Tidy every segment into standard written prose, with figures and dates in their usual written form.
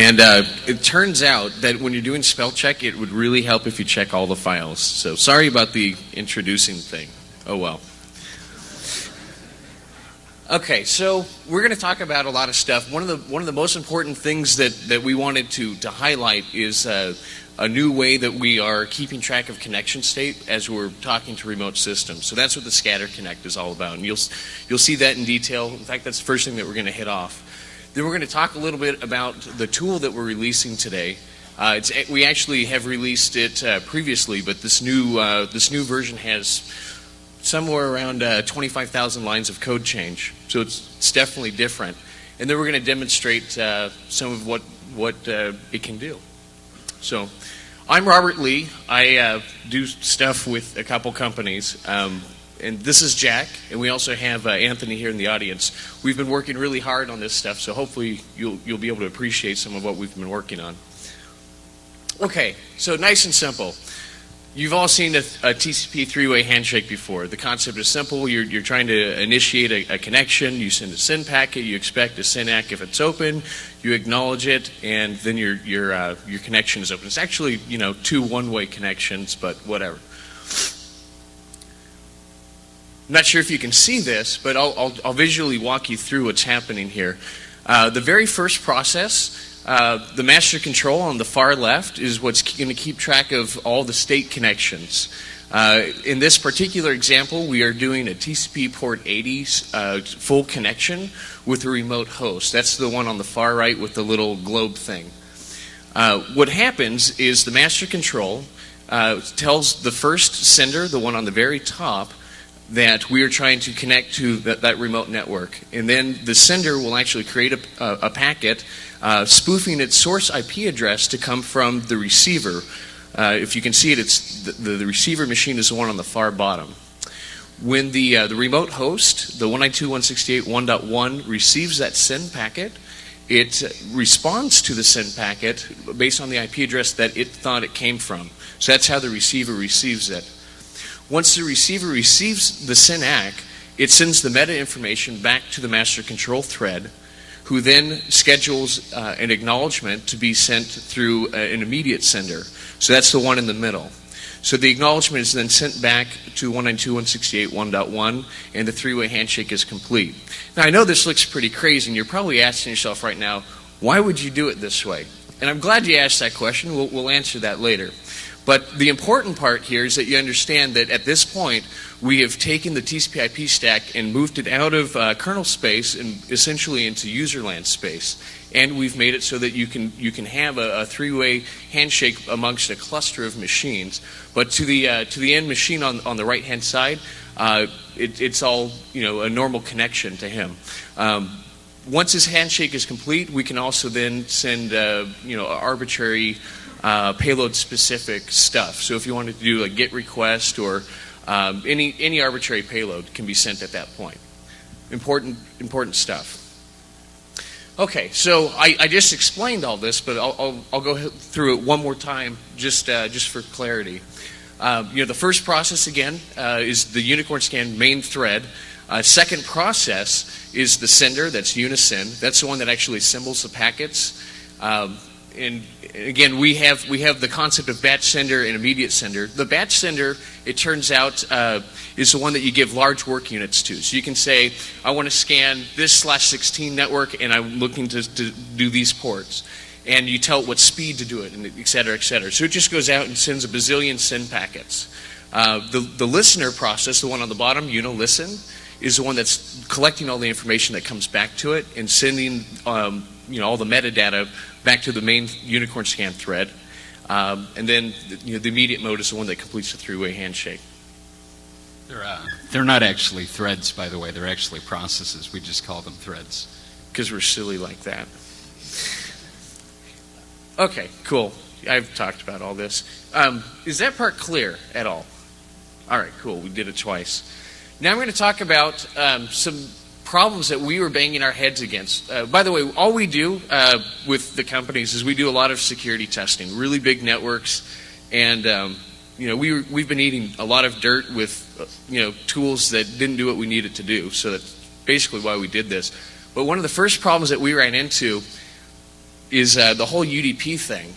And it turns out that when you're doing spell check, it would really help if you check all the files. So sorry about the introducing thing. Oh well. Okay, so we're going to talk about a lot of stuff. One of the most important things that we wanted to highlight is a new way that we are keeping track of connection state as we're talking to remote systems. So that's what the Scatter Connect is all about, and you'll see that in detail. In fact, that's the first thing that we're going to hit off. Then we're going to talk a little bit about the tool that we're releasing today. We actually have released it previously, but this new version has somewhere around 25,000 lines of code change. So it's definitely different. And then we're going to demonstrate some of what it can do. So I'm Robert Lee. I do stuff with a couple companies. And this is Jack. And we also have Anthony here in the audience. We've been working really hard on this stuff, so hopefully you'll be able to appreciate some of what we've been working on. Okay, so nice and simple. You've all seen a TCP three-way handshake before. The concept is simple. You're trying to initiate a connection. You send a SYN packet. You expect a SYN-ACK if it's open. You acknowledge it, and then your connection is open. It's actually two one-way connections, but whatever. I'm not sure if you can see this, but I'll visually walk you through what's happening here. The very first process. The master control on the far left is what's going to keep track of all the state connections. In this particular example, we are doing a TCP port 80 full connection with a remote host. That's the one on the far right with the little globe thing. What happens is the master control tells the first sender, the one on the very top, that we are trying to connect to that remote network. And then the sender will actually create a packet spoofing its source IP address to come from the receiver. If you can see it, it's the receiver machine is the one on the far bottom. When the remote host, the 192.168.1.1, receives that SYN packet, it responds to the SYN packet based on the IP address that it thought it came from. So that's how the receiver receives it. Once the receiver receives the SYN-ACK, it sends the meta information back to the master control thread, who then schedules an acknowledgement to be sent through an immediate sender. So that's the one in the middle. So the acknowledgement is then sent back to 192.168.1.1, and the three-way handshake is complete. Now, I know this looks pretty crazy, and you're probably asking yourself right now, why would you do it this way? And I'm glad you asked that question. We'll answer that later. But the important part here is that you understand that at this point, we have taken the TCP/IP stack and moved it out of kernel space and essentially into userland space. And we've made it so that you can have a three-way handshake amongst a cluster of machines. But to the end machine on the right-hand side, it's all a normal connection to him. Once his handshake is complete, we can also then send arbitrary payload-specific stuff. So if you wanted to do a GET request or any arbitrary payload can be sent at that point. Important stuff. Okay, so I just explained all this, but I'll go through it one more time just for clarity. The first process again is the Unicorn Scan main thread. Second process is the sender. That's Unisyn. That's the one that actually assembles the packets. And again, we have the concept of batch sender and immediate sender. The batch sender, it turns out, is the one that you give large work units to. So you can say, I want to scan this /16 network, and I'm looking to do these ports. And you tell it what speed to do it, and et cetera, et cetera. So it just goes out and sends a bazillion SYN packets. The listener process, the one on the bottom, Unilisten, is the one that's collecting all the information that comes back to it and sending all the metadata back to the main Unicorn Scan thread. And then the immediate mode is the one that completes the three-way handshake. They're not actually threads, by the way. They're actually processes. We just call them threads. Because we're silly like that. Okay, cool. I've talked about all this. Is that part clear at all? All right, cool. We did it twice. Now I'm going to talk about some problems that we were banging our heads against. By the way, all we do with the companies is we do a lot of security testing, really big networks, and we've been eating a lot of dirt with tools that didn't do what we needed to do. So that's basically why we did this. But one of the first problems that we ran into is the whole UDP thing.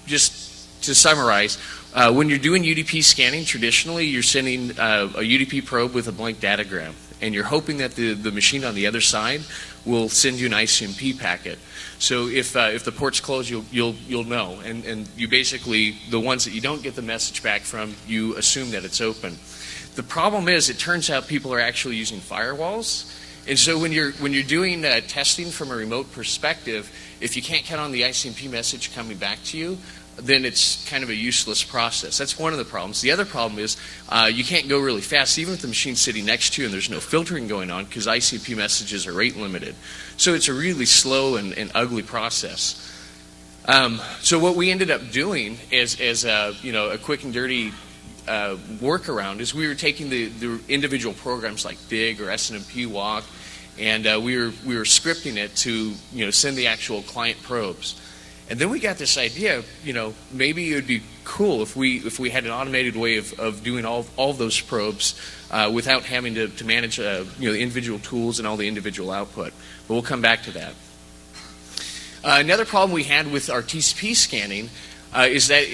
Just to summarize, when you're doing UDP scanning, traditionally you're sending a UDP probe with a blank datagram, and you're hoping that the machine on the other side will send you an ICMP packet. So if the port's closed, you'll know, and you basically, the ones that you don't get the message back from, you assume that it's open. The problem is, it turns out people are actually using firewalls, and so when you're doing testing from a remote perspective, if you can't count on the ICMP message coming back to you, then it's kind of a useless process. That's one of the problems. The other problem is you can't go really fast, even if the machine's sitting next to you and there's no filtering going on, because ICMP messages are rate limited. So it's a really slow and ugly process. So what we ended up doing as a quick and dirty workaround is we were taking the individual programs like DIG or SNMP Walk, and we were scripting it to send the actual client probes. And then we got this idea, maybe it would be cool if we had an automated way of doing all those probes without having to manage the individual tools and all the individual output. But we'll come back to that. Another problem we had with our TCP scanning is that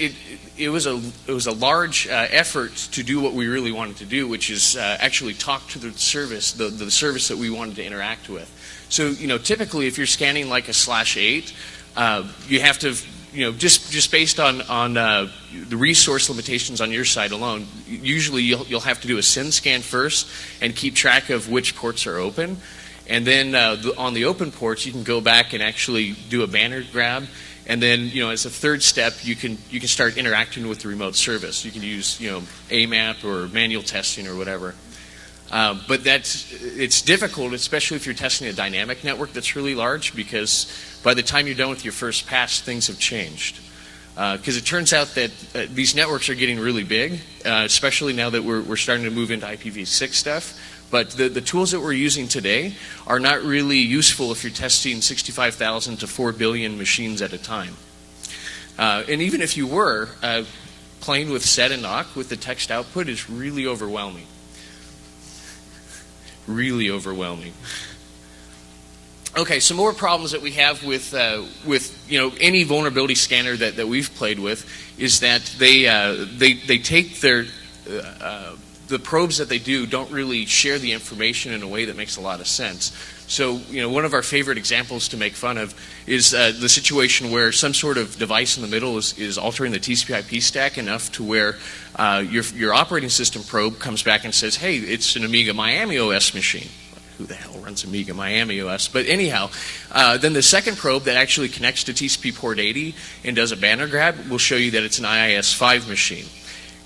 it was a large effort to do what we really wanted to do, which is actually talk to the service, the service that we wanted to interact with. So typically if you're scanning like a /8, you have to, just based on the resource limitations on your side alone, usually you'll have to do a send scan first and keep track of which ports are open. And then on the open ports, you can go back and actually do a banner grab. And then, as a third step, you can start interacting with the remote service. You can use, AMAP or manual testing or whatever. But it's difficult, especially if you're testing a dynamic network that's really large, because by the time you're done with your first pass, things have changed. Because it turns out that these networks are getting really big, especially now that we're starting to move into IPv6 stuff. But the tools that we're using today are not really useful if you're testing 65,000 to 4 billion machines at a time. And even if you were, playing with set and awk with the text output is really overwhelming. Really overwhelming. Okay, some more problems that we have with any vulnerability scanner that we've played with is that they take the probes that they do don't really share the information in a way that makes a lot of sense. So, one of our favorite examples to make fun of is the situation where some sort of device in the middle is altering the TCP/IP stack enough to where your operating system probe comes back and says, hey, it's an Amiga Miami OS machine. Who the hell runs Amiga Miami OS? But anyhow, then the second probe that actually connects to TCP port 80 and does a banner grab will show you that it's an IIS-5 machine.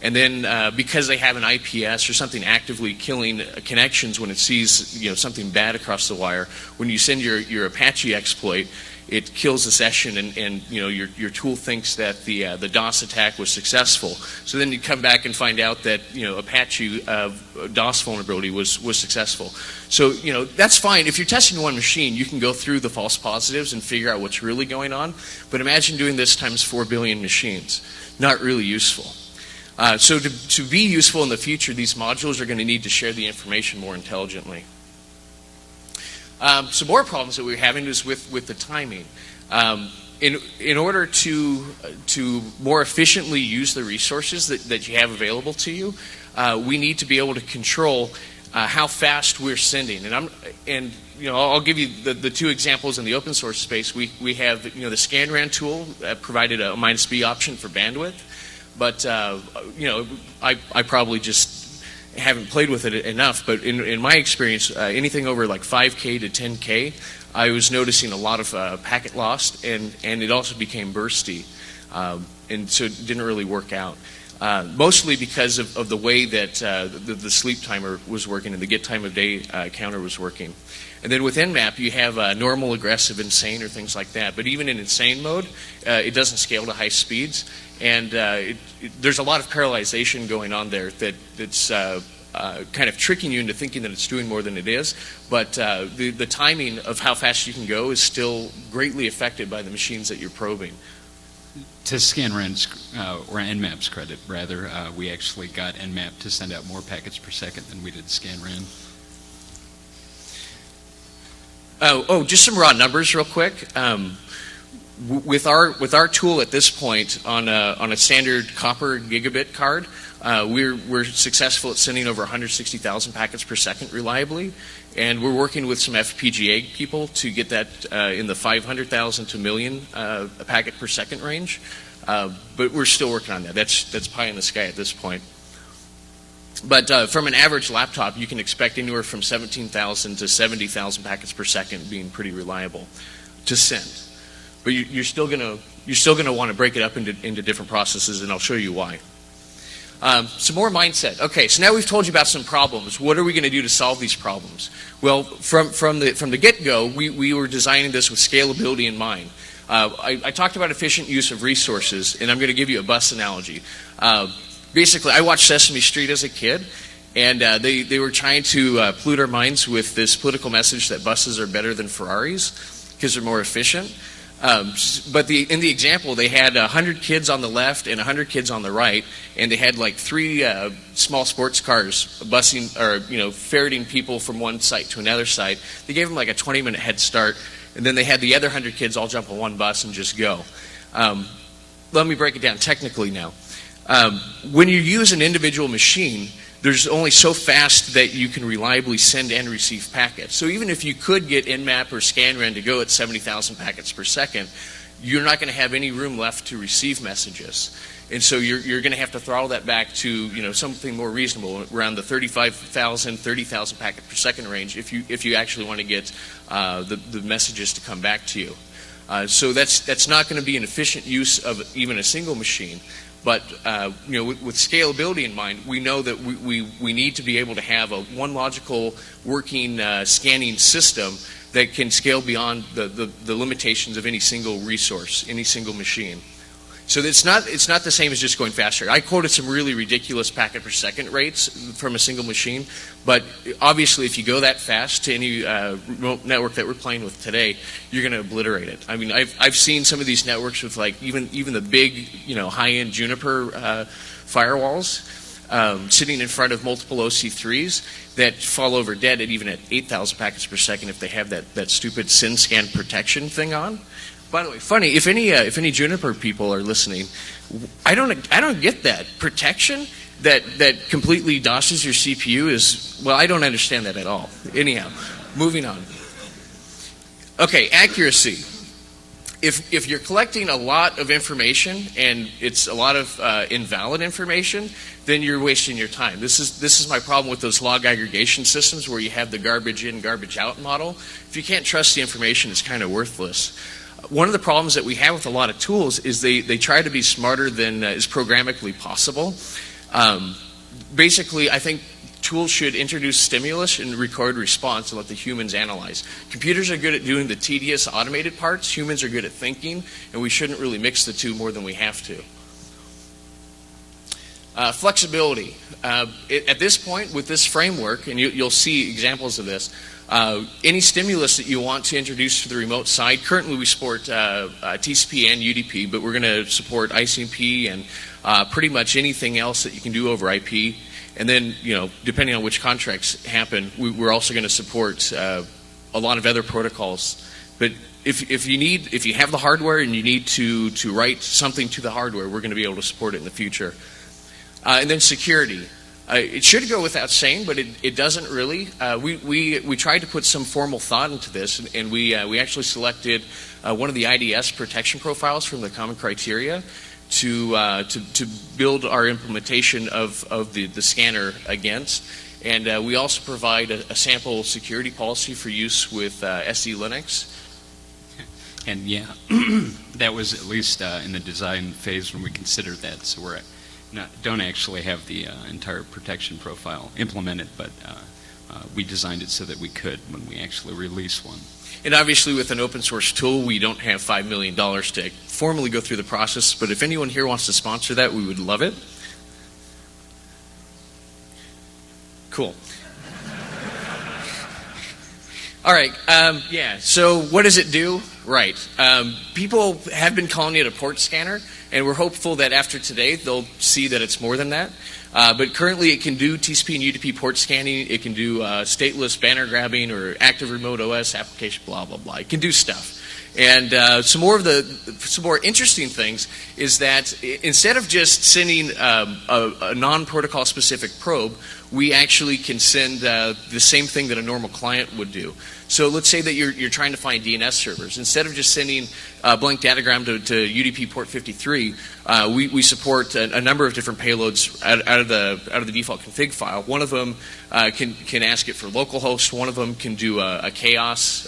And then because they have an IPS or something actively killing connections when it sees something bad across the wire, when you send your Apache exploit, it kills the session, and your tool thinks that the DOS attack was successful. So then you come back and find out that Apache DOS vulnerability was successful. So that's fine. If you're testing one machine, you can go through the false positives and figure out what's really going on. But imagine doing this times 4 billion machines. Not really useful. So to be useful in the future, these modules are going to need to share the information more intelligently. Some more problems that we're having is with the timing. In order to more efficiently use the resources that you have available to you, we need to be able to control how fast we're sending. And I'll give you the two examples in the open source space. We have the ScanRAN tool provided a -B option for bandwidth. But, I probably just haven't played with it enough. But in my experience, anything over like 5K to 10K, I was noticing a lot of packet loss, and it also became bursty. And so it didn't really work out. Mostly because of the way that the sleep timer was working and the get time of day counter was working. And then with Nmap, you have normal, aggressive, insane, or things like that. But even in insane mode, it doesn't scale to high speeds. And there's a lot of parallelization going on there that's kind of tricking you into thinking that it's doing more than it is. But the timing of how fast you can go is still greatly affected by the machines that you're probing. To ScanRAN's, or Nmap's credit, rather, we actually got Nmap to send out more packets per second than we did ScanRAN. Just some raw numbers real quick. With our tool at this point on a standard copper gigabit card, we're successful at sending over 160,000 packets per second reliably, and we're working with some FPGA people to get that in the 500,000 to million packet per second range. But we're still working on that. That's pie in the sky at this point. But from an average laptop, you can expect anywhere from 17,000 to 70,000 packets per second being pretty reliable to send. But you're still gonna want to break it up into different processes, and I'll show you why. Some more mindset. Okay, so now we've told you about some problems. What are we going to do to solve these problems? Well, from the get-go, we were designing this with scalability in mind. I talked about efficient use of resources, and I'm going to give you a bus analogy. Basically, I watched Sesame Street as a kid, and they were trying to pollute our minds with this political message that buses are better than Ferraris because they're more efficient. But in the example, they had 100 kids on the left and 100 kids on the right, and they had like 3 small sports cars busing or ferreting people from one site to another site. They gave them like a 20-minute head start, and then they had the other 100 kids all jump on one bus and just go. Let me break it down technically now. When you use an individual machine, there's only so fast that you can reliably send and receive packets. So even if you could get Nmap or ScanRen to go at 70,000 packets per second, you're not going to have any room left to receive messages. And so you're going to have to throttle that back to something more reasonable, around the 35,000, 30,000 packet per second range, if you actually want to get the messages to come back to you. So that's not going to be an efficient use of even a single machine. But with scalability in mind, we know that we need to be able to have one logical working scanning system that can scale beyond the limitations of any single resource, any single machine. So it's not the same as just going faster. I quoted some really ridiculous packet per second rates from a single machine, but obviously if you go that fast to any remote network that we're playing with today, you're going to obliterate it. I mean, I've seen some of these networks with like even the big high-end Juniper firewalls sitting in front of multiple OC3s that fall over dead at 8,000 packets per second if they have that stupid SYNSCAN protection thing on. By the way, funny, if any Juniper people are listening, I don't get that protection that completely DOSes your CPU is, well, I don't understand that at all. Anyhow, moving on. Okay, accuracy. If you're collecting a lot of information and it's a lot of invalid information, then you're wasting your time. This is my problem with those log aggregation systems where you have the garbage in, garbage out model. If you can't trust the information, it's kind of worthless. One of the problems that we have with a lot of tools is they try to be smarter than is programmatically possible. Basically, I think tools should introduce stimulus and record response and let the humans analyze. Computers are good at doing the tedious automated parts. Humans are good at thinking, and we shouldn't really mix the two more than we have to. Flexibility. At this point, with this framework, and you'll see examples of this, any stimulus that you want to introduce to the remote side, currently we support TCP and UDP, but we're going to support ICMP and pretty much anything else that you can do over IP. And then, depending on which contracts happen, we're also going to support a lot of other protocols. But if you have the hardware and you need to write something to the hardware, we're going to be able to support it in the future. And then security. It should go without saying, but it doesn't really. We tried to put some formal thought into this, and we actually selected one of the IDS protection profiles from the common criteria to build our implementation of the scanner against. And we also provide a sample security policy for use with SE Linux. And yeah, that was at least in the design phase when we considered that. So we're don't actually have the entire protection profile implemented, but we designed it so that we could when we actually release one. And obviously with an open source tool, we don't have $5 million to formally go through the process, but if anyone here wants to sponsor that, we would love it. Cool. All right, so what does it do? Right. People have been calling it a port scanner, and we're hopeful that after today they'll see that it's more than that. But currently it can do TCP and UDP port scanning. It can do stateless banner grabbing or active remote OS application, blah, blah, blah. It can do stuff. And some more interesting things is that instead of just sending a non-protocol specific probe, we actually can send the same thing that a normal client would do. So let's say that you're trying to find DNS servers. Instead of just sending a blank datagram to UDP port 53, we support a number of different payloads out of the default config file. One of them can ask it for localhost. One of them can do a chaos.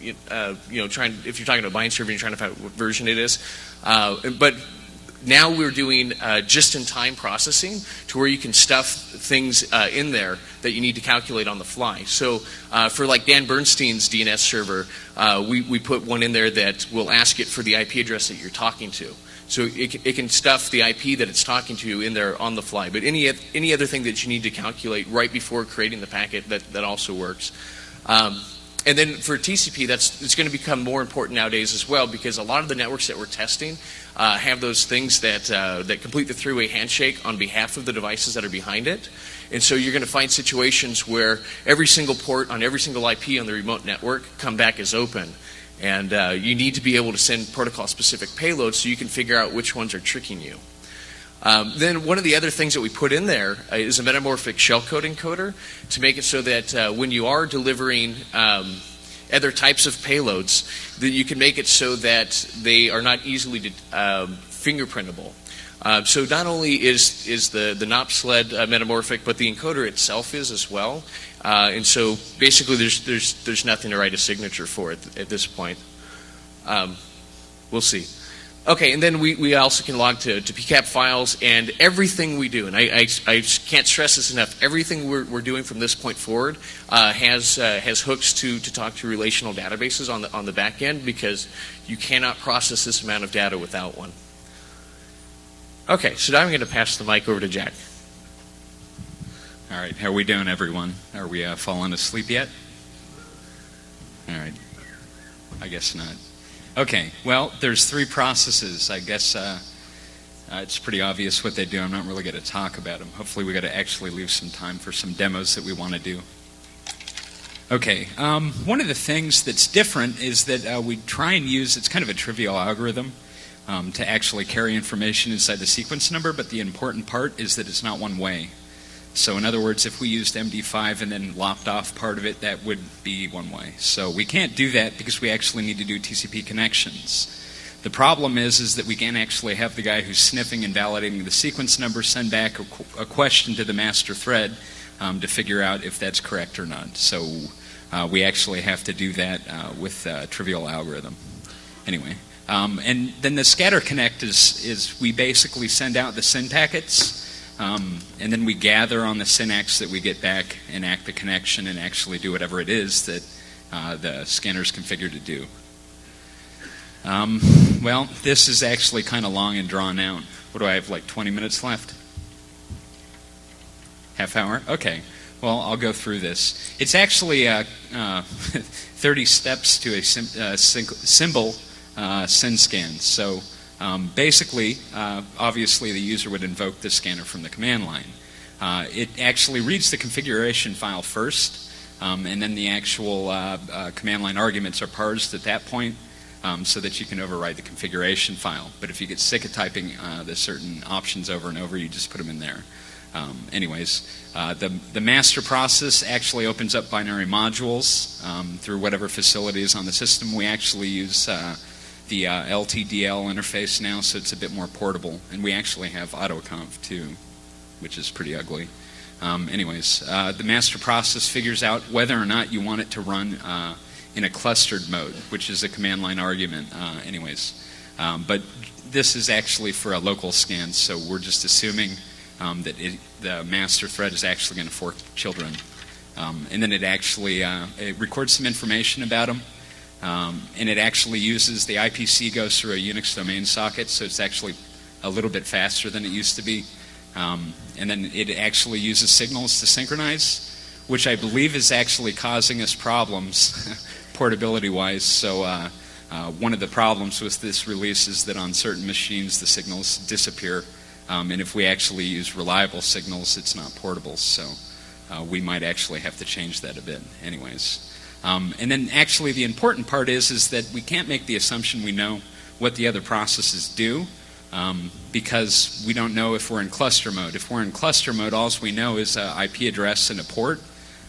If you're talking about a bind server, you're trying to find what version it is. But now we're doing just-in-time processing to where you can stuff things in there that you need to calculate on the fly. So for like Dan Bernstein's DNS server, we put one in there that will ask it for the IP address that you're talking to. So it can stuff the IP that it's talking to in there on the fly. But any other thing that you need to calculate right before creating the packet, that also works. And then for TCP, it's going to become more important nowadays as well, because a lot of the networks that we're testing have those things that complete the three-way handshake on behalf of the devices that are behind it. And so you're going to find situations where every single port on every single IP on the remote network come back as open. And you need to be able to send protocol-specific payloads so you can figure out which ones are tricking you. Then one of the other things that we put in there is a metamorphic shellcode encoder to make it so that when you are delivering other types of payloads, that you can make it so that they are not easily fingerprintable. So not only is the NOP sled metamorphic, but the encoder itself is as well. And so basically there's nothing to write a signature for at this point. We'll see. Okay, and then we also can log to PCAP files, and everything we do, and I can't stress this enough, everything we're doing from this point forward has hooks to talk to relational databases on the back end, because you cannot process this amount of data without one. Okay, so now I'm going to pass the mic over to Jack. All right, how are we doing, everyone? Are we falling asleep yet? All right, I guess not. Okay, well, there's three processes. I guess it's pretty obvious what they do. I'm not really going to talk about them. Hopefully we got to actually leave some time for some demos that we want to do. Okay, one of the things that's different is that we try and use, it's kind of a trivial algorithm to actually carry information inside the sequence number, but the important part is that it's not one way. So in other words, if we used MD5 and then lopped off part of it, that would be one way. So we can't do that because we actually need to do TCP connections. The problem is that we can't actually have the guy who's sniffing and validating the sequence number send back a question to the master thread to figure out if that's correct or not. So we actually have to do that with a trivial algorithm. Anyway, and then the scatter connect is we basically send out the SYN packets, and then we gather on the syntax that we get back, enact the connection, and actually do whatever it is that the scanner is configured to do. Well, this is actually kind of long and drawn out. What do I have, like 20 minutes left? Half hour? Okay. Well, I'll go through this. It's actually 30 steps to a symbol SYN scan. So basically, obviously the user would invoke the scanner from the command line. It actually reads the configuration file first, and then the actual command line arguments are parsed at that point so that you can override the configuration file. But if you get sick of typing the certain options over and over, you just put them in there. The master process actually opens up binary modules through whatever facility is on the system. We actually use the LTDL interface now, so it's a bit more portable. And we actually have AutoConf too, which is pretty ugly. The master process figures out whether or not you want it to run in a clustered mode, which is a command line argument but this is actually for a local scan, so we're just assuming that the master thread is actually going to fork children. And then it actually it records some information about them. And it actually uses, the IPC goes through a Unix domain socket, so it's actually a little bit faster than it used to be. And then it actually uses signals to synchronize, which I believe is actually causing us problems portability-wise. So one of the problems with this release is that on certain machines the signals disappear. And if we actually use reliable signals, it's not portable. So we might actually have to change that a bit. And then actually the important part is that we can't make the assumption we know what the other processes do, because we don't know if we're in cluster mode. If we're in cluster mode, all we know is an IP address and a port,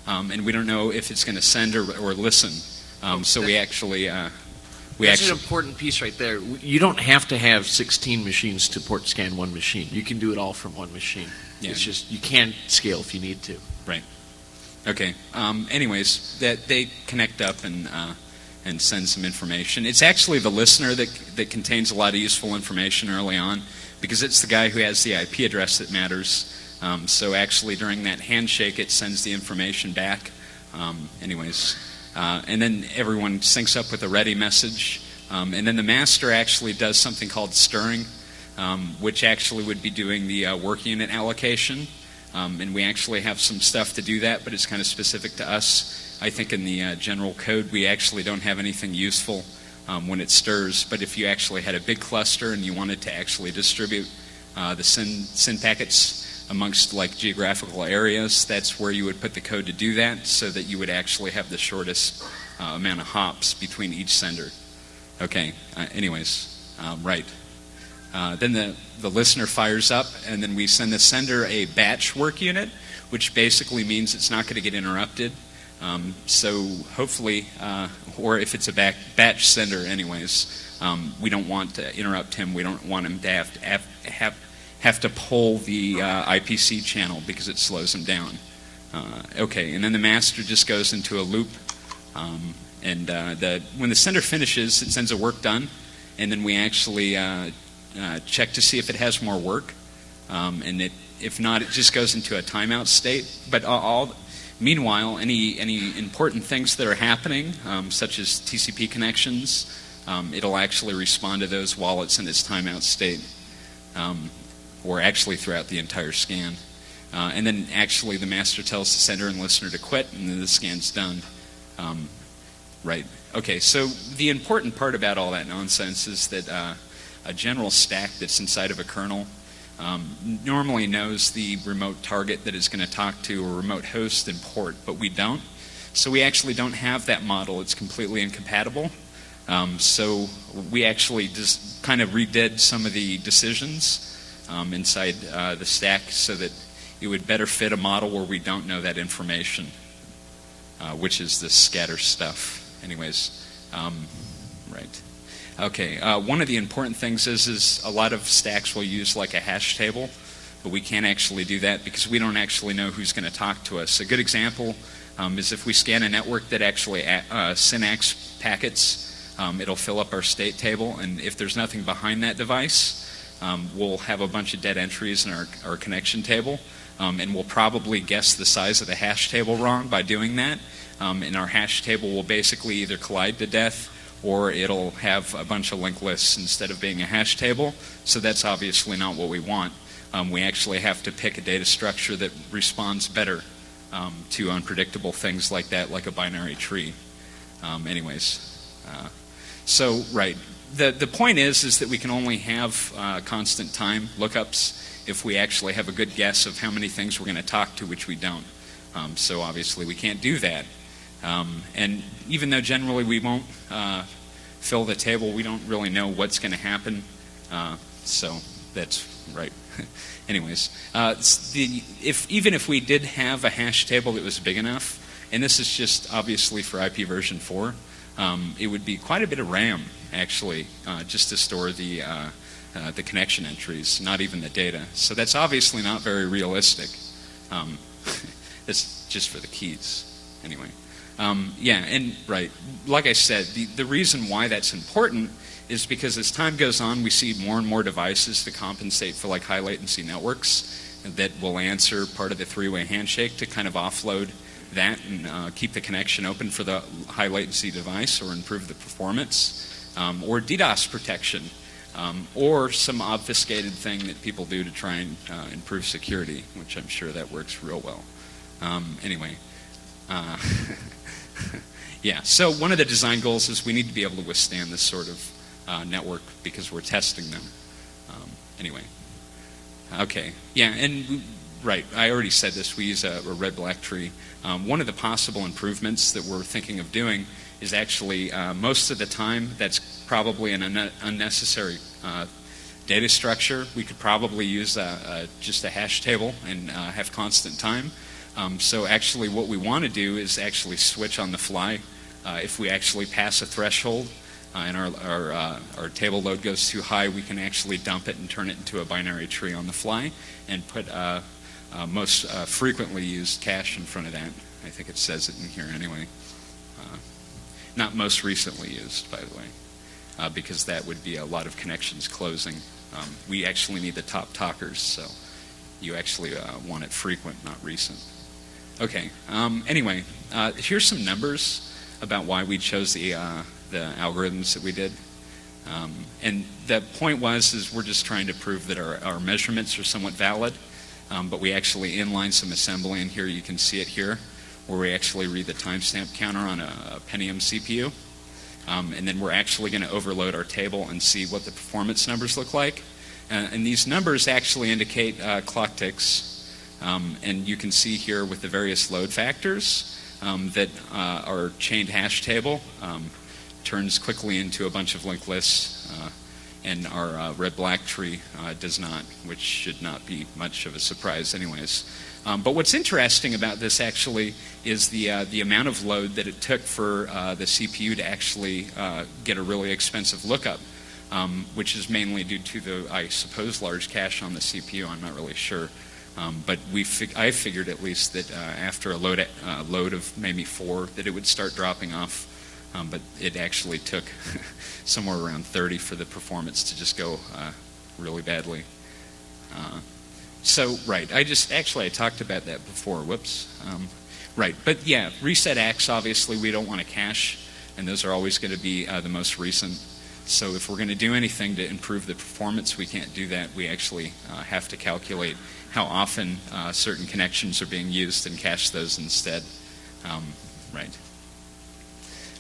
and we don't know if it's going to send or listen. So we actually... That's an important piece right there. You don't have to have 16 machines to port scan one machine. You can do it all from one machine. Yeah. It's just you can scale if you need to. Right. Okay. Anyways, that they connect up and send some information. It's actually the listener that contains a lot of useful information early on, because it's the guy who has the IP address that matters. So actually during that handshake, it sends the information back. And then everyone syncs up with a ready message. And then the master actually does something called stirring, which actually would be doing the work unit allocation. And we actually have some stuff to do that, but it's kind of specific to us. I think in the general code, we actually don't have anything useful when it stirs. But if you actually had a big cluster and you wanted to actually distribute the SYN packets amongst like geographical areas, that's where you would put the code to do that, so that you would actually have the shortest amount of hops between each sender. Okay. Right. Then the listener fires up, and then we send the sender a batch work unit, which basically means it's not going to get interrupted. So hopefully, or if it's a batch sender anyways, we don't want to interrupt him. We don't want him to have to pull the IPC channel because it slows him down. And then the master just goes into a loop, when the sender finishes, it sends a work done, and then we actually check to see if it has more work, if not, it just goes into a timeout state. But meanwhile, any important things that are happening, such as TCP connections, it'll actually respond to those while it's in its timeout state, or actually throughout the entire scan. And then actually the master tells the sender and listener to quit, and then the scan's done. Right. Okay, so the important part about all that nonsense is that a general stack that's inside of a kernel normally knows the remote target that it's going to talk to, or remote host and port, but we don't. So we actually don't have that model. It's completely incompatible. So we actually just kind of redid some of the decisions inside the stack so that it would better fit a model where we don't know that information, which is the scatter stuff. Right. Okay, one of the important things is a lot of stacks will use like a hash table, but we can't actually do that because we don't actually know who's going to talk to us. A good example is if we scan a network that actually SYN-ACKs packets, it'll fill up our state table, and if there's nothing behind that device, we'll have a bunch of dead entries in our connection table, and we'll probably guess the size of the hash table wrong by doing that. And our hash table will basically either collide to death, or it'll have a bunch of linked lists instead of being a hash table. So that's obviously not what we want. We actually have to pick a data structure that responds better to unpredictable things like that, like a binary tree. So right. The point is that we can only have constant time lookups if we actually have a good guess of how many things we're going to talk to, which we don't. So obviously we can't do that. And even though generally we won't fill the table, we don't really know what's going to happen. So that's right. Even if we did have a hash table that was big enough, and this is just obviously for IP version 4, it would be quite a bit of RAM actually, just to store the connection entries, not even the data. So that's obviously not very realistic. That's just for the keys, anyway. Right. Like I said, the reason why that's important is because as time goes on, we see more and more devices to compensate for like high latency networks that will answer part of the three-way handshake to kind of offload that and keep the connection open for the high latency device, or improve the performance, or DDoS protection, or some obfuscated thing that people do to try and improve security, which I'm sure that works real well. So one of the design goals is we need to be able to withstand this sort of network because we're testing them. Right. I already said this. We use a red-black tree. One of the possible improvements that we're thinking of doing is actually most of the time that's probably an unnecessary data structure. We could probably use just a hash table and have constant time. So actually what we want to do is actually switch on the fly. If we actually pass a threshold and our table load goes too high, we can actually dump it and turn it into a binary tree on the fly and put most frequently used cache in front of that. I think it says it in here anyway. Not most recently used, by the way, because that would be a lot of connections closing. We actually need the top talkers, so you actually want it frequent, not recent. Okay, anyway, here's some numbers about why we chose the algorithms that we did. And the point is we're just trying to prove that our measurements are somewhat valid, but we actually inline some assembly in here. You can see it here, where we actually read the timestamp counter on a Pentium CPU. And then we're actually going to overload our table and see what the performance numbers look like. And these numbers actually indicate clock ticks. And you can see here with the various load factors that our chained hash table turns quickly into a bunch of linked lists, and our red-black tree does not, which should not be much of a surprise anyways. But what's interesting about this actually is the amount of load that it took for the CPU to actually get a really expensive lookup, which is mainly due to the, I suppose, large cache on the CPU. I'm not really sure. But I figured at least that after a load of maybe 4 that it would start dropping off. But it actually took somewhere around 30 for the performance to just go really badly. So, right, I talked about that before, whoops. Right, but yeah, reset X, obviously we don't want to cache, and those are always going to be the most recent. So if we're going to do anything to improve the performance, we can't do that. We actually have to calculate how often certain connections are being used and cache those instead. Right.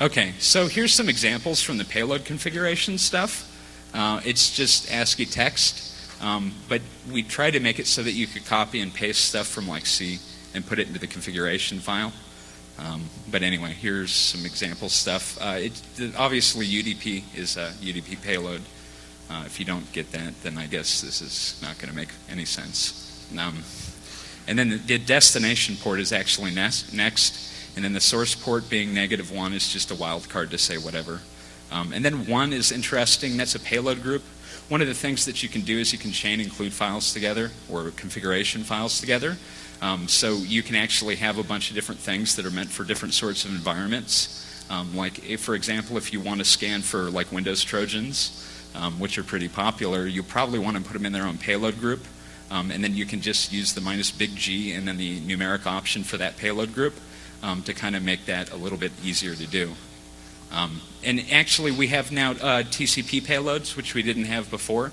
Okay, so here's some examples from the payload configuration stuff. It's just ASCII text, but we tried to make it so that you could copy and paste stuff from like C and put it into the configuration file. But anyway, here's some example stuff. Obviously, UDP is a UDP payload. If you don't get that, then I guess this is not going to make any sense. And then the destination port is actually next. And then the source port being -1 is just a wildcard to say whatever. And then 1 is interesting. That's a payload group. One of the things that you can do is you can chain include files together or configuration files together. So you can actually have a bunch of different things that are meant for different sorts of environments. For example, if you want to scan for like Windows Trojans, which are pretty popular, you probably want to put them in their own payload group. And then you can just use the -big G and then the numeric option for that payload group. To kind of make that a little bit easier to do. And actually we have now TCP payloads, which we didn't have before.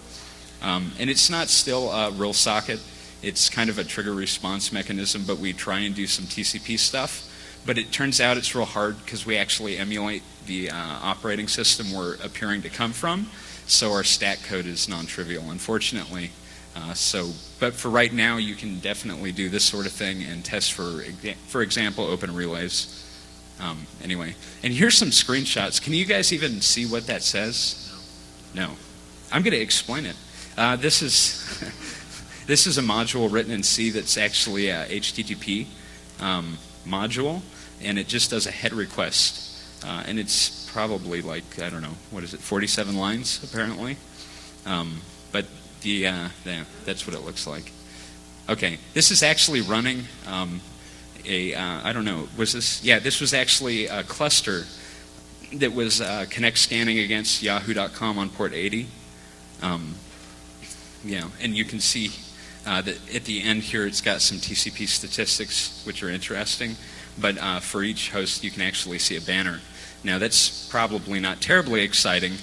And it's not still a real socket. It's kind of a trigger response mechanism, but we try and do some TCP stuff. But it turns out it's real hard because we actually emulate the operating system we're appearing to come from. So our stack code is non-trivial, unfortunately. But for right now, you can definitely do this sort of thing and test for example, open relays. Anyway, and here's some screenshots. Can you guys even see what that says? No. I'm going to explain it. This is a module written in C that's actually a HTTP module, and it just does a head request. And it's probably like, I don't know, 47 lines apparently. But that's what it looks like. Okay, this is actually running I don't know, this was actually a cluster that was connect scanning against yahoo.com on port 80. And you can see that at the end here it's got some TCP statistics which are interesting, but for each host you can actually see a banner. Now that's probably not terribly exciting.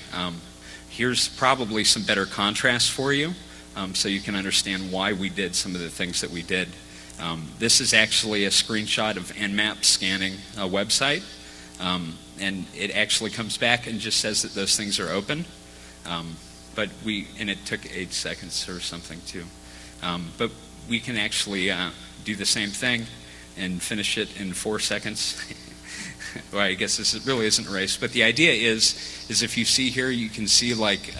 Here's probably some better contrast for you, so you can understand why we did some of the things that we did. This is actually a screenshot of Nmap scanning a website, and it actually comes back and just says that those things are open. And it took 8 seconds or something too. But we can actually do the same thing and finish it in 4 seconds. Well, I guess this really isn't a race, but the idea is if you see here, you can see like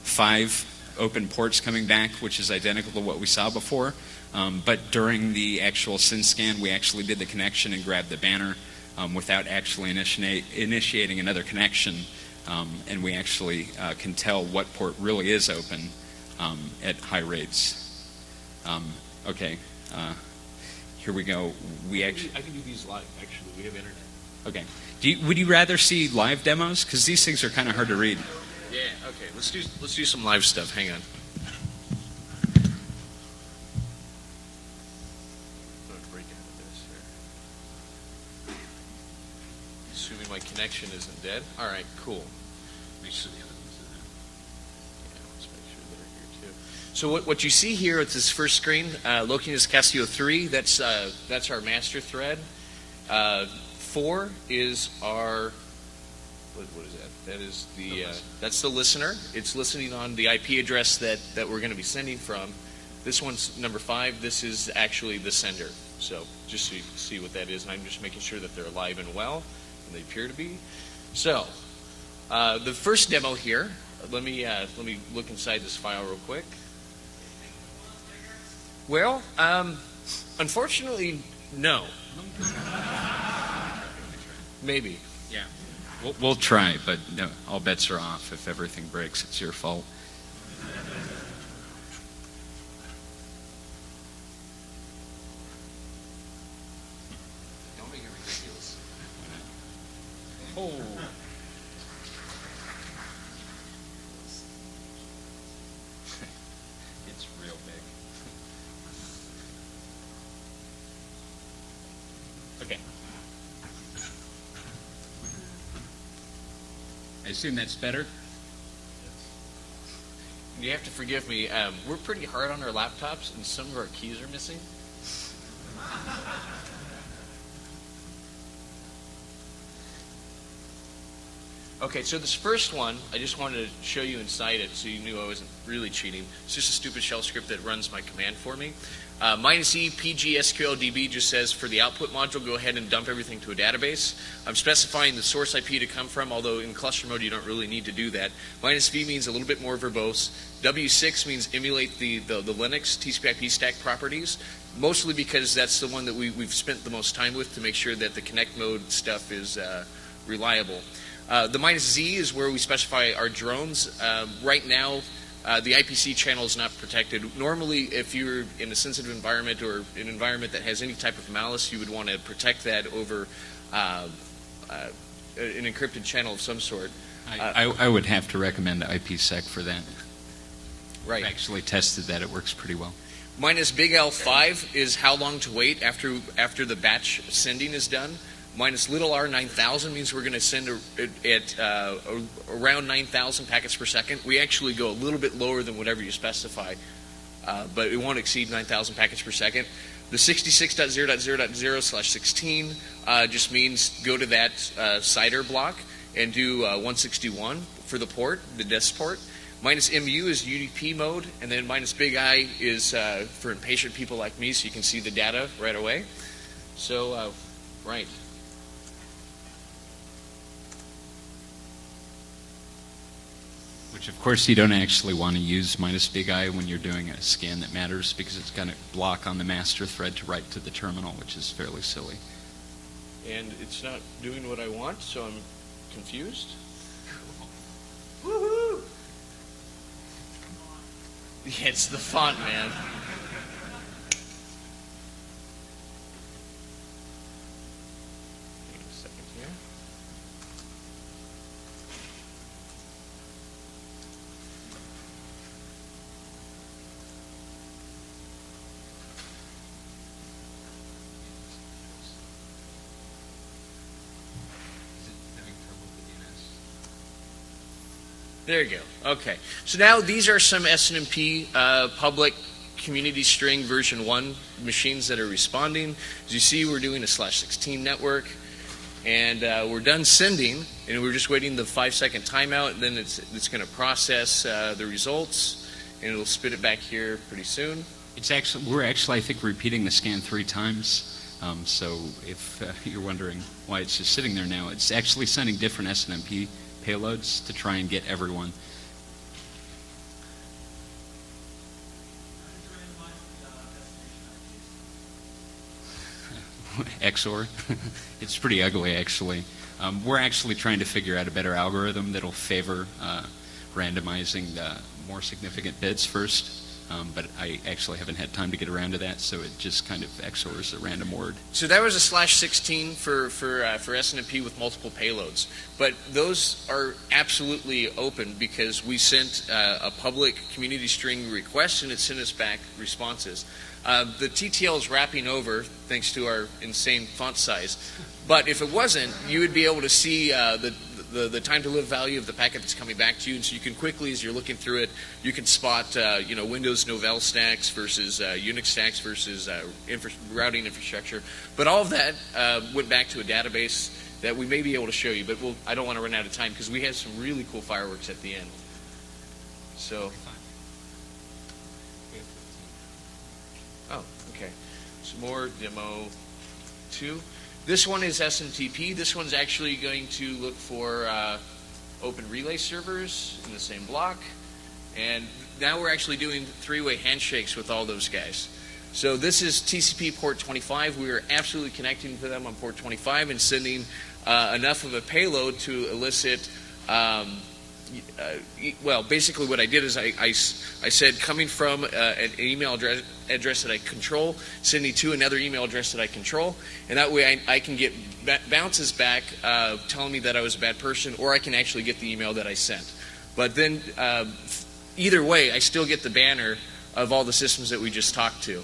5 open ports coming back, which is identical to what we saw before. But during the actual SYN scan, we actually did the connection and grabbed the banner without actually initiating another connection, and we actually can tell what port really is open at high rates. Okay, here we go. I can do these live, actually. We have internet. Okay. Would you rather see live demos? Because these things are kind of hard to read. Yeah, okay. Let's do some live stuff. Hang on. Break out of this here. Assuming my connection isn't dead. All right, cool. Make sure the other ones are there. Yeah, let's make sure they're here too. So what you see here at this first screen, Lokinus Casio 3, that's our master thread. 4 is our, what is that? That is that's the listener. It's listening on the IP address that we're going to be sending from. This one's number 5. This is actually the sender. So just so you can see what that is, and I'm just making sure that they're alive and well, and they appear to be. So the first demo here. Let me look inside this file real quick. Well, unfortunately, no. Maybe. Yeah. We'll try, but no, all bets are off. If everything breaks, it's your fault. Don't make it ridiculous. Oh. It's real big. Okay. I assume that's better? You have to forgive me. We're pretty hard on our laptops, and some of our keys are missing. Okay, so this first one, I just wanted to show you inside it so you knew I wasn't really cheating. It's just a stupid shell script that runs my command for me. -E PGSQLDB just says for the output module, go ahead and dump everything to a database. I'm specifying the source IP to come from, although in cluster mode you don't really need to do that. -V means a little bit more verbose. W6 means emulate the Linux TCP/IP stack properties, mostly because that's the one that we've spent the most time with to make sure that the connect mode stuff is reliable. The -Z is where we specify our drones. Right now, the IPC channel is not protected. Normally, if you're in a sensitive environment or an environment that has any type of malice, you would want to protect that over an encrypted channel of some sort. I would have to recommend IPsec for that. Right. I've actually tested that. It works pretty well. -big L5 is how long to wait after the batch sending is done. -little r 9000 means we're going to send at around 9,000 packets per second. We actually go a little bit lower than whatever you specify, but it won't exceed 9,000 packets per second. The 66.0.0.0/16 just means go to that CIDR block and do 161 for the port, the desk port. -MU is UDP mode, and then -big I is for impatient people like me, so you can see the data right away. So, right. Which, of course, you don't actually want to use -big I when you're doing a scan that matters, because it's going to block on the master thread to write to the terminal, which is fairly silly. And it's not doing what I want, so I'm confused. Woohoo! Yeah, it's the font, man. Hang on a second here. There you go. Okay. So now these are some SNMP public community string version 1 machines that are responding. As you see, we're doing a /16 network, and we're done sending, and we're just waiting the 5-second timeout, and then it's going to process the results, and it'll spit it back here pretty soon. We're actually, I think, repeating the scan 3 times. So if you're wondering why it's just sitting there now, it's actually sending different SNMP payloads to try and get everyone. XOR. It's pretty ugly, actually. We're actually trying to figure out a better algorithm that'll favor randomizing the more significant bits first. But I actually haven't had time to get around to that, so it just kind of XORs a random word. So that was a /16 for SNMP with multiple payloads. But those are absolutely open because we sent a public community string request and it sent us back responses. The TTL is wrapping over thanks to our insane font size. But if it wasn't, you would be able to see the time to live value of the packet that's coming back to you, and so you can quickly, as you're looking through it, you can spot Windows Novell stacks versus Unix stacks versus routing infrastructure. But all of that went back to a database that we may be able to show you, but I don't want to run out of time because we have some really cool fireworks at the end. So, oh, okay. Some more demo 2. This one is SMTP. This one's actually going to look for open relay servers in the same block. And now we're actually doing 3-way handshakes with all those guys. So this is TCP port 25. We are absolutely connecting to them on port 25 and sending enough of a payload to elicit well, basically what I did is I said coming from an email address that I control, sending to another email address that I control, and that way I can get bounces back telling me that I was a bad person, or I can actually get the email that I sent. But then either way, I still get the banner of all the systems that we just talked to.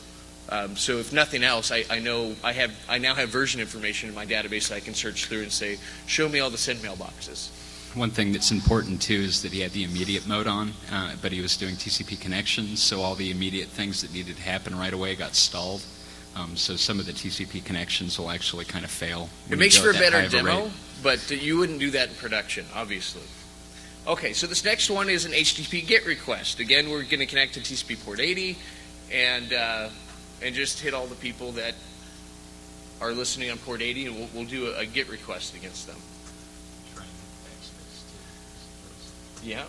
So if nothing else, I now have version information in my database that I can search through and say, show me all the send mailboxes. One thing that's important, too, is that he had the immediate mode on, but he was doing TCP connections, so all the immediate things that needed to happen right away got stalled. So some of the TCP connections will actually kind of fail. It makes for a better demo, but you wouldn't do that in production, obviously. Okay, so this next one is an HTTP GET request. Again, we're going to connect to TCP port 80 and just hit all the people that are listening on port 80, and we'll do a GET request against them. Yeah.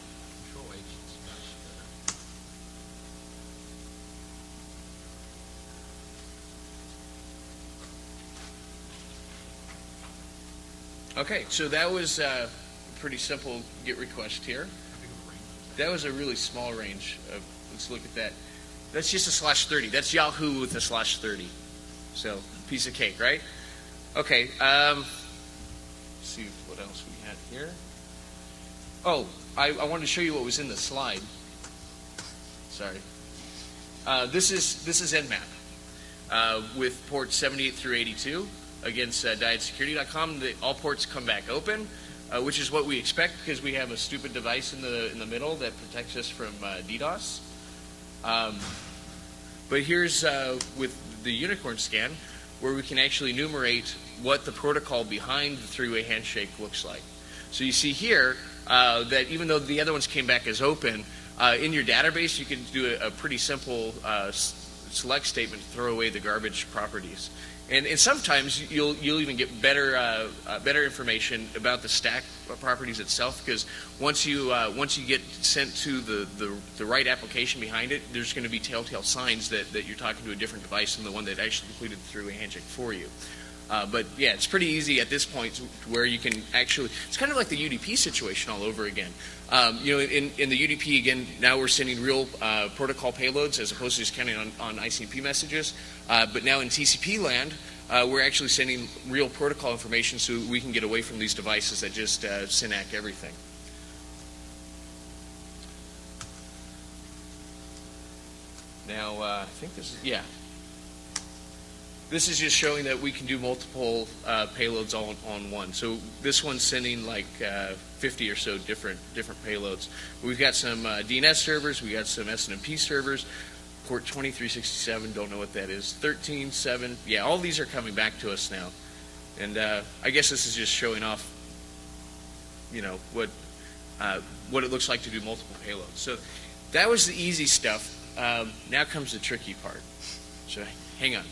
Control H is much better. Okay, so that was a pretty simple GET request here. That was a really small range. Let's look at that. That's just a /30. That's Yahoo with a /30. So, piece of cake, right? Okay, let's see what else we had here. Oh, I wanted to show you what was in the slide. Sorry. This is Nmap with ports 78 through 82 against DietSecurity.com. All ports come back open, which is what we expect because we have a stupid device in the middle that protects us from DDoS. But here's with the Unicorn scan where we can actually enumerate what the protocol behind the 3-way handshake looks like. So you see here that even though the other ones came back as open, in your database you can do a pretty simple select statement to throw away the garbage properties. And sometimes you'll even get better information about the stack properties itself, because once you get sent to the right application behind it, there's going to be telltale signs that you're talking to a different device than the one that actually completed the 3-way handshake for you. But yeah, it's pretty easy at this point to where you can actually, it's kind of like the UDP situation all over again. In the UDP, again, now we're sending real protocol payloads as opposed to just counting on ICMP messages. But now in TCP land, we're actually sending real protocol information so we can get away from these devices that just SYNAC everything. Now, I think this is, yeah. This is just showing that we can do multiple payloads all on one. So this one's sending like 50 or so different payloads. We've got some DNS servers, we got some SNMP servers, port 2367, don't know what that is, 13.7, yeah, all these are coming back to us now. And I guess this is just showing off, what it looks like to do multiple payloads. So that was the easy stuff. Now comes the tricky part. So hang on.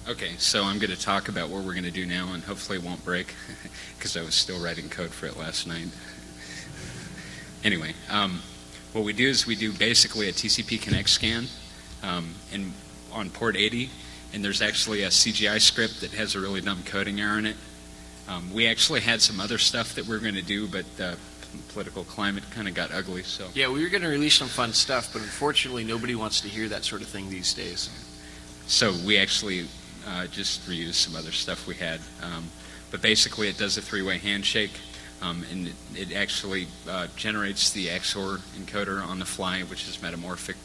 Okay, so I'm going to talk about what we're going to do now, and hopefully it won't break, because I was still writing code for it last night. Anyway, what we do is we do basically a TCP Connect scan on port 80, and there's actually a CGI script that has a really dumb coding error in it. We actually had some other stuff that we were going to do, but the political climate kind of got ugly. So Yeah, we were going to release some fun stuff, but unfortunately nobody wants to hear that sort of thing these days. So we actually just reused some other stuff we had. But basically it does a three-way handshake, and it actually generates the XOR encoder on the fly, which is metamorphic.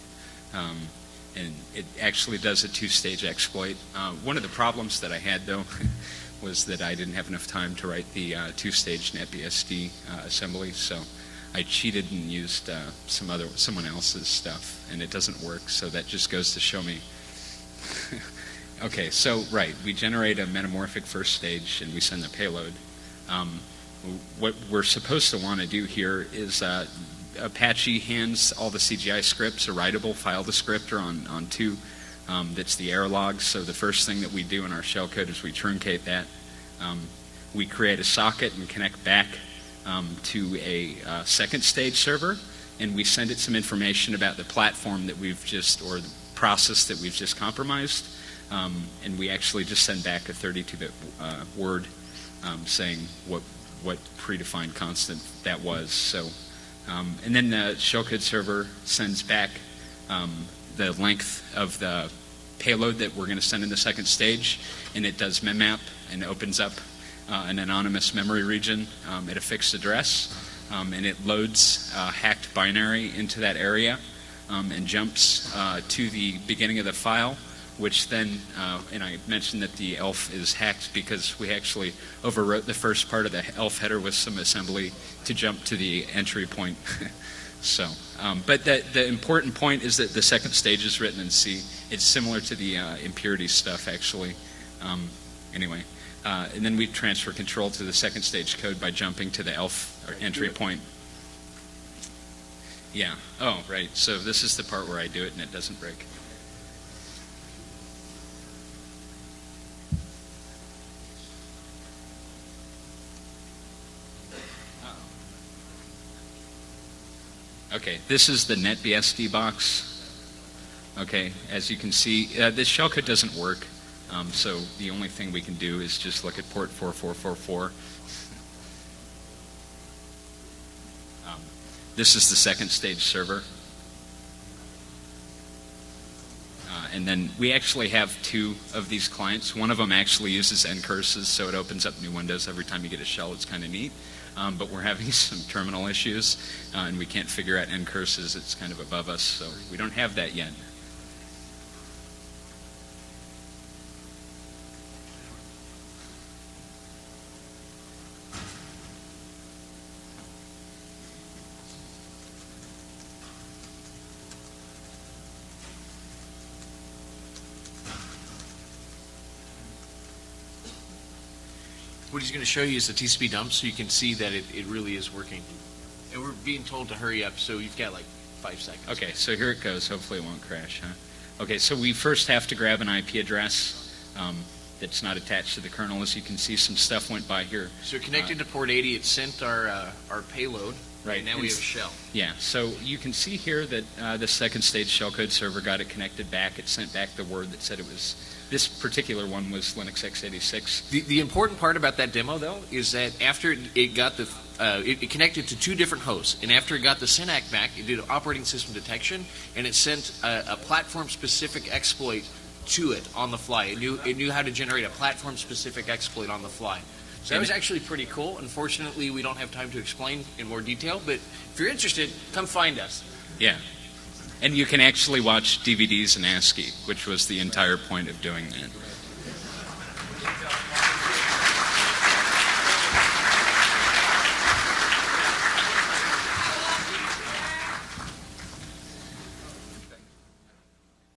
And it actually does a two-stage exploit. One of the problems that I had, though, was that I didn't have enough time to write the two-stage NetBSD assembly, so I cheated and used someone else's stuff, and it doesn't work, so that just goes to show me. Okay, so, right, we generate a metamorphic first stage, and we send the payload. What we're supposed to want to do here is Apache hands all the CGI scripts a writable file descriptor on two. That's the error logs. So the first thing that we do in our shellcode is we truncate that. We create a socket and connect back to a second stage server, and we send it some information about the platform that we've just, or the process that we've just compromised. And we actually just send back a 32-bit word saying what predefined constant that was. So, and then the shellcode server sends back the length of the payload that we're going to send in the second stage, and it does memmap and opens up an anonymous memory region at a fixed address, and it loads hacked binary into that area and jumps to the beginning of the file, which then, and I mentioned that the ELF is hacked because we actually overwrote the first part of the ELF header with some assembly to jump to the entry point. So, but the important point is that the second stage is written in C. It's similar to the impurity stuff, actually. Anyway, and then we transfer control to the second stage code by jumping to the ELF entry point. Yeah. Oh, right. So this is the part where I do it and it doesn't break. Okay, this is the NetBSD box. Okay, as you can see, this shellcode doesn't work, so the only thing we can do is just look at port 4444. This is the second stage server. And then we actually have two of these clients. One of them actually uses ncurses, so it opens up new windows every time you get a shell. It's kind of neat. But we're having some terminal issues, and we can't figure out ncurses. It's kind of above us, so we don't have that yet. What he's going to show you is the TCP dump, so you can see that it really is working. And we're being told to hurry up, so you've got like 5 seconds. Okay, so here it goes. Hopefully it won't crash, huh? Okay, so we first have to grab an IP address that's not attached to the kernel. As you can see, some stuff went by here. So connected to port 80, it sent our payload. Right. Now we have a shell. Yeah, so you can see here that the second stage shellcode server got it connected back. It sent back the word that said it was, this particular one was Linux x86. The important part about that demo, though, is that after it got the, it connected to 2 different hosts, and after it got the SYNAC back, it did operating system detection, and it sent a platform-specific exploit to it on the fly. It knew how to generate a platform-specific exploit on the fly. So that was actually pretty cool. Unfortunately, we don't have time to explain in more detail, but if you're interested, come find us. Yeah. And you can actually watch DVDs in ASCII, which was the entire point of doing that.